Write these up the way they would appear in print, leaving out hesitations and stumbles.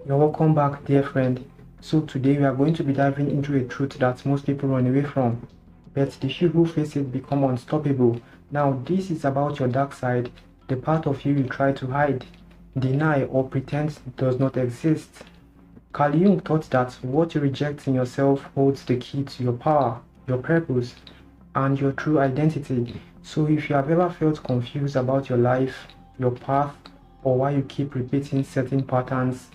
You're welcome back, dear friend. So today we are going to be diving into a truth that most people run away from, but the few who face it become unstoppable. Now, this is about your dark side, the part of you you try to hide, deny, or pretend does not exist. Carl Jung taught that what you reject in yourself holds the key to your power, your purpose, and your true identity. So if you have ever felt confused about your life, your path, or why you keep repeating certain patterns,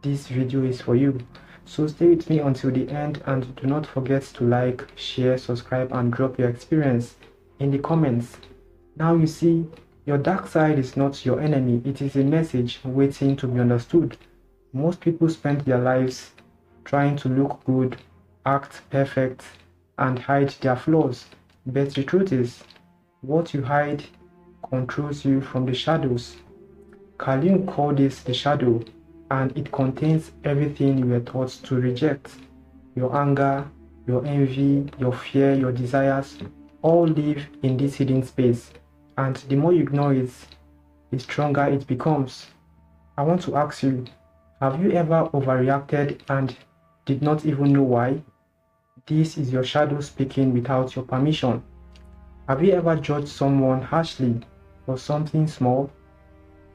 this video is for you. So stay with me until the end and do not forget to like, share, subscribe, and drop your experience in the comments. Now you see, your dark side is not your enemy, it is a message waiting to be understood. Most people spend their lives trying to look good, act perfect, and hide their flaws. But the truth is, what you hide controls you from the shadows. Carl Jung called this the shadow, and it contains everything you were taught to reject. Your anger, your envy, your fear, your desires, all live in this hidden space. And the more you ignore it, the stronger it becomes. I want to ask you, have you ever overreacted and did not even know why? This is your shadow speaking without your permission. Have you ever judged someone harshly for something small?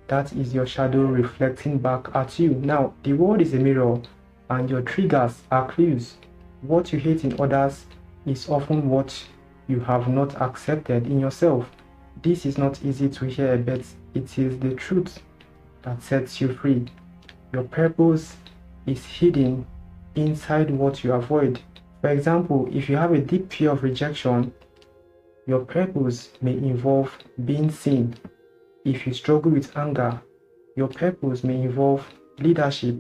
That is your shadow reflecting back at you. Now, the world is a mirror and your triggers are clues. What you hate in others is often what you have not accepted in yourself. This is not easy to hear, but it is the truth that sets you free. Your purpose is hidden inside what you avoid. For example, if you have a deep fear of rejection, your purpose may involve being seen. If you struggle with anger, your purpose may involve leadership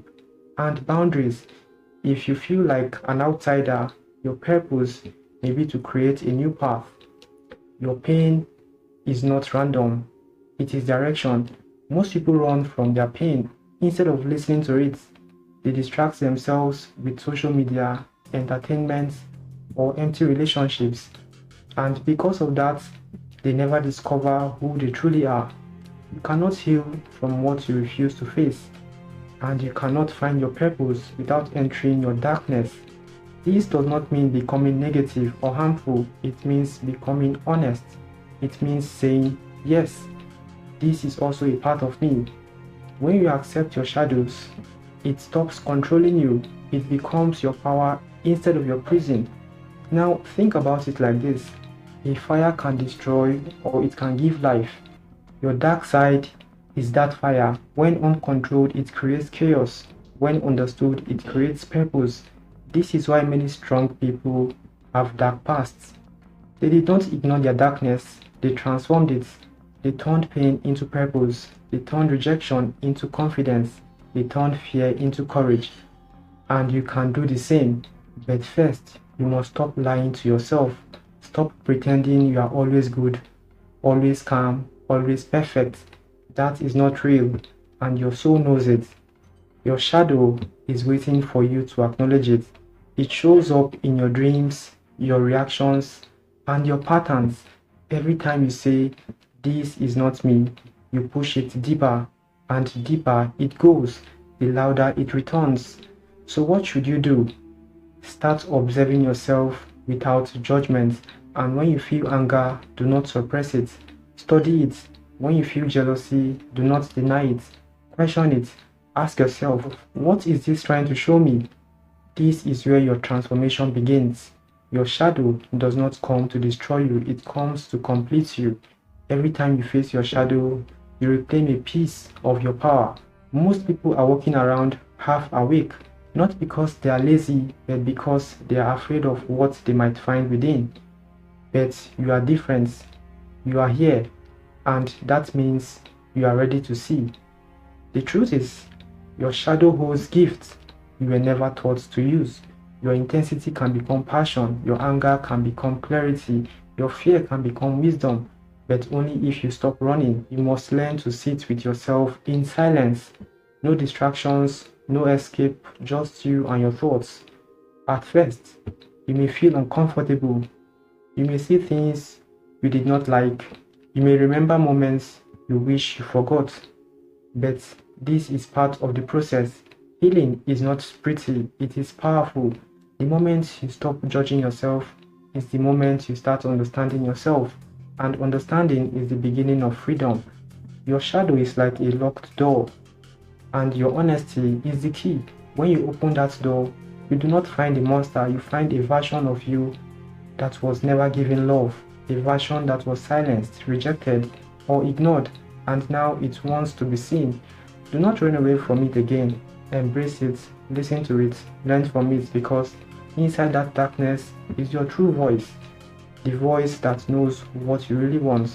and boundaries. If you feel like an outsider, your purpose may be to create a new path. Your pain is not random, it is direction. Most people run from their pain instead of listening to it. They distract themselves with social media, entertainment, or empty relationships. And because of that, they never discover who they truly are. You cannot heal from what you refuse to face, and you cannot find your purpose without entering your darkness. This does not mean becoming negative or harmful, it means becoming honest. It means saying, yes, this is also a part of me. When you accept your shadows, it stops controlling you. It becomes your power instead of your prison. Now think about it like this. A fire can destroy or it can give life. Your dark side is that fire. When uncontrolled, it creates chaos. When understood, it creates purpose. This is why many strong people have dark pasts. They did not ignore their darkness, they transformed it. They turned pain into purpose. They turned rejection into confidence. They turned fear into courage. And you can do the same. But first, you must stop lying to yourself. Stop pretending you are always good, always calm, always perfect. That is not real, and your soul knows it. Your shadow is waiting for you to acknowledge it. It shows up in your dreams, your reactions, and your patterns. Every time you say, "This is not me," you push it deeper, and deeper it goes, the louder it returns. So what should you do? Start observing yourself without judgment, and when you feel anger, do not suppress it. Study it. When you feel jealousy, do not deny it. Question it. Ask yourself, what is this trying to show me? This is where your transformation begins. Your shadow does not come to destroy you, it comes to complete you. Every time you face your shadow, you reclaim a piece of your power. Most people are walking around half awake, not because they are lazy, but because they are afraid of what they might find within. But you are different. You are here, and that means you are ready to see. The truth is, your shadow holds gifts you were never taught to use. Your intensity can become passion, your anger can become clarity, your fear can become wisdom, but only if you stop running. You must learn to sit with yourself in silence. No distractions, no escape, just you and your thoughts. At first, you may feel uncomfortable. You may see things you did not like. You may remember moments you wish you forgot. But this is part of the process. Healing is not pretty, it is powerful. The moment you stop judging yourself is the moment you start understanding yourself, and understanding is the beginning of freedom. Your shadow is like a locked door, and your honesty is the key. When you open that door, you do not find a monster, you find a version of you that was never given love, a version that was silenced, rejected, or ignored, and now it wants to be seen. Do not run away from it again. Embrace it, listen to it, learn from it, because inside that darkness is your true voice. The voice that knows what you really want.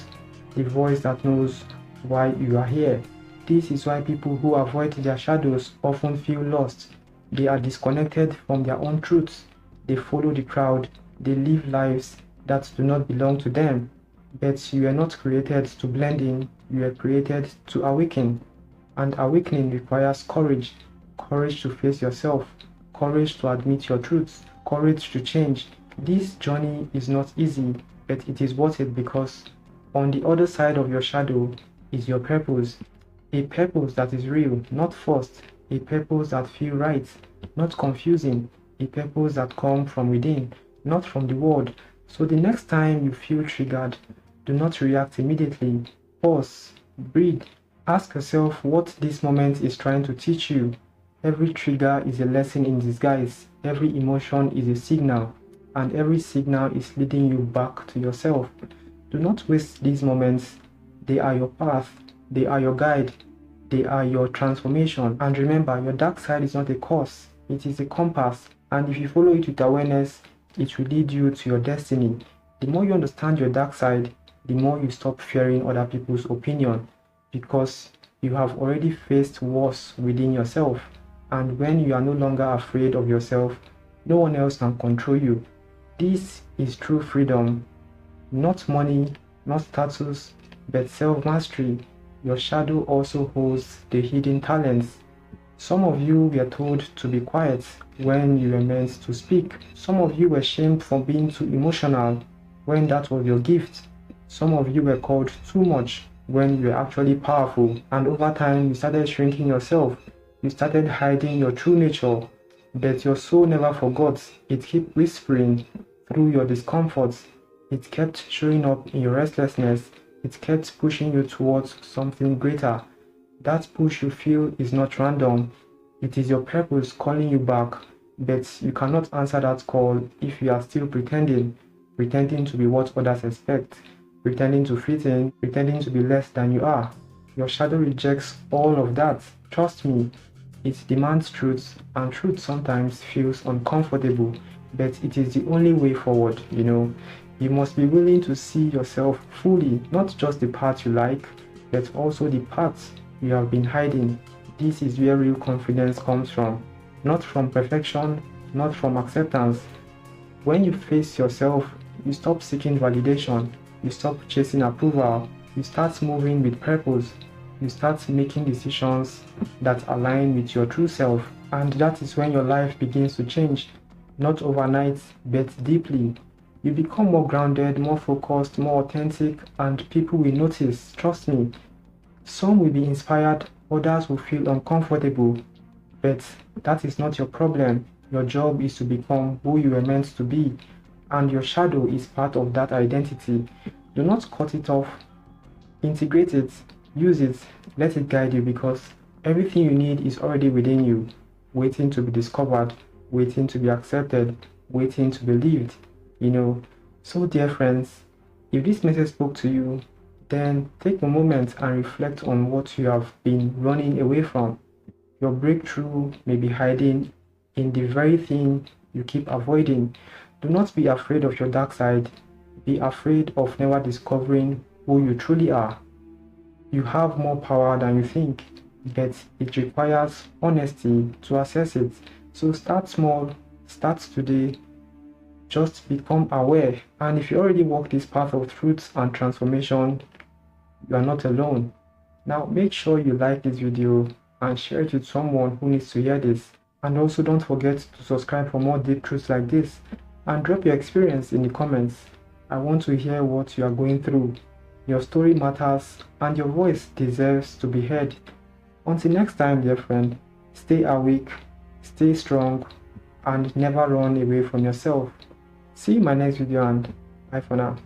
The voice that knows why you are here. This is why people who avoid their shadows often feel lost. They are disconnected from their own truths. They follow the crowd. They live lives that do not belong to them. But you are not created to blend in. You are created to awaken. And awakening requires courage. Courage to face yourself. Courage to admit your truths. Courage to change. This journey is not easy, but it is worth it, because on the other side of your shadow is your purpose. A purpose that is real, not forced. A purpose that feels right, not confusing. A purpose that comes from within, not from the world. So the next time you feel triggered, do not react immediately. Pause, breathe, ask yourself what this moment is trying to teach you. Every trigger is a lesson in disguise. Every emotion is a signal, and every signal is leading you back to yourself. Do not waste these moments. They are your path. They are your guide. They are your transformation. And remember, your dark side is not a curse. It is a compass. And if you follow it with awareness, it will lead you to your destiny. The more you understand your dark side, the more you stop fearing other people's opinion, because you have already faced wars within yourself. And when you are no longer afraid of yourself, no one else can control you. This is true freedom. Not money, not status, but self-mastery. Your shadow also holds the hidden talents. Some of you were told to be quiet when you were meant to speak. Some of you were shamed for being too emotional when that was your gift. Some of you were called too much when you were actually powerful. And over time, you started shrinking yourself. You started hiding your true nature, but your soul never forgot. It kept whispering through your discomforts. It kept showing up in your restlessness. It kept pushing you towards something greater. That push you feel is not random. It is your purpose calling you back, but you cannot answer that call if you are still pretending to be what others expect, pretending to fit in, pretending to be less than you are. Your shadow rejects all of that. Trust me. It demands truth, and truth sometimes feels uncomfortable, but it is the only way forward. You must be willing to see yourself fully, not just the part you like, but also the parts you have been hiding. This is where real confidence comes from, not from perfection, not from acceptance. When you face yourself, you stop seeking validation, you stop chasing approval, you start moving with purpose. You start making decisions that align with your true self, and that is when your life begins to change, not overnight, but deeply. You become more grounded, more focused, more authentic, and people will notice. Trust me. Some will be inspired, others will feel uncomfortable, but that is not your problem. Your job is to become who you were meant to be, and your shadow is part of that identity. Do not cut it off. Integrate it. Use it, let it guide you, because everything you need is already within you, waiting to be discovered, waiting to be accepted, waiting to be lived. So dear friends, if this message spoke to you, then take a moment and reflect on what you have been running away from. Your breakthrough may be hiding in the very thing you keep avoiding. Do not be afraid of your dark side. Be afraid of never discovering who you truly are. You have more power than you think, but it requires honesty to access it. So start small, start today, just become aware. And if you already walk this path of truth and transformation, you are not alone. Now make sure you like this video and share it with someone who needs to hear this. And also don't forget to subscribe for more deep truths like this, and drop your experience in the comments. I want to hear what you are going through. Your story matters, and your voice deserves to be heard. Until next time, dear friend, Stay awake, stay strong, and never run away from yourself. See you in my next video, and bye for now.